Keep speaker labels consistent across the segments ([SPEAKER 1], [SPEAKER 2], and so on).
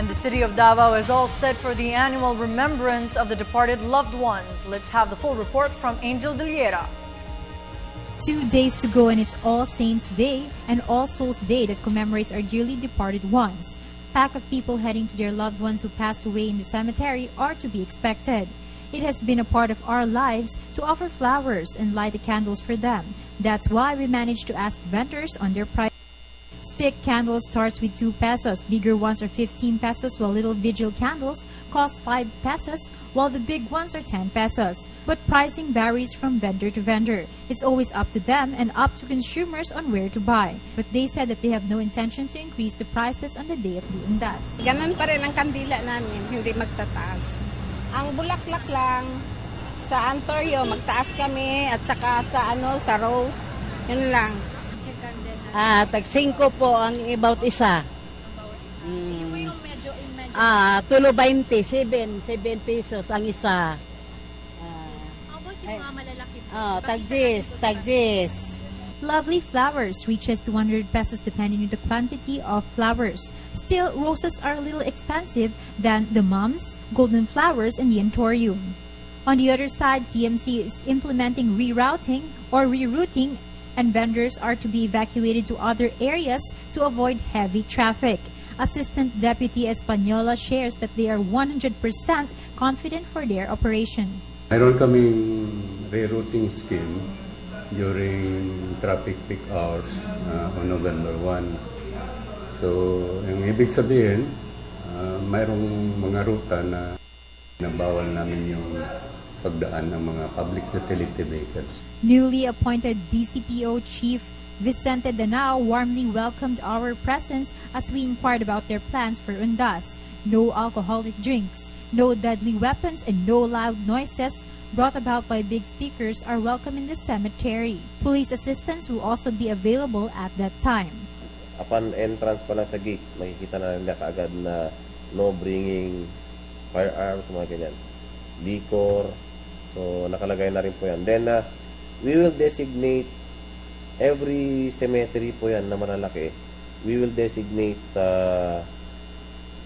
[SPEAKER 1] And the city of Davao is all set for the annual remembrance of the departed loved ones. Let's have the full report from Angel Deliera.
[SPEAKER 2] 2 days to go, and it's All Saints Day and All Souls Day that commemorates our dearly departed ones. Pack of people heading to their loved ones who passed away in the cemetery are to be expected. It has been a part of our lives to offer flowers and light the candles for them. That's why we managed to ask vendors on their price. Stick candle starts with 2 pesos. Bigger ones are 15 pesos, while little vigil candles cost 5 pesos, while the big ones are 10 pesos. But pricing varies from vendor to vendor. It's always up to them and up to consumers on where to buy. But they said that they have no intentions to increase the prices on the day of the undas.
[SPEAKER 3] Ganun pa rin ang kandila namin, hindi magtataas. Ang bulaklak lang, sa Antonio magtaas kami, at saka sa Rose, yun lang.
[SPEAKER 4] Tag 5 po ang about isa. Tulo 20, 7 pesos ang isa.
[SPEAKER 2] How about yung mga malalaki?
[SPEAKER 4] Tag 10.
[SPEAKER 2] Lovely flowers reaches to 100 pesos depending on the quantity of flowers. Still, roses are a little expensive than the mums, golden flowers, and the antorium. On the other side, TMC is implementing rerouting or rerouting, and vendors are to be evacuated to other areas to avoid heavy traffic. Assistant Deputy Espanola shares that they are 100% confident for their operation.
[SPEAKER 5] Mayroon kaming rerouting scheme during traffic peak hours on November 1. So, yung ibig sabihin, mayroong mga ruta na bawal namin yung pagdaan ng mga public utility vehicles.
[SPEAKER 2] Newly appointed DCPO Chief Vicente Danao warmly welcomed our presence as we inquired about their plans for Undas. No alcoholic drinks, no deadly weapons, and no loud noises brought about by big speakers are welcome in the cemetery. Police assistance will also be available at that time.
[SPEAKER 6] Upon entrance pa lang sa gate, makikita na nila kaagad na no bringing firearms, mga ganyan. Liquor. So, nakalagay na rin po yan. Then, we will designate every cemetery po yan na malalaki. We will designate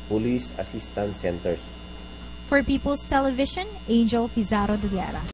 [SPEAKER 6] police assistance centers.
[SPEAKER 2] For People's Television, Angel Pizarro Deliera.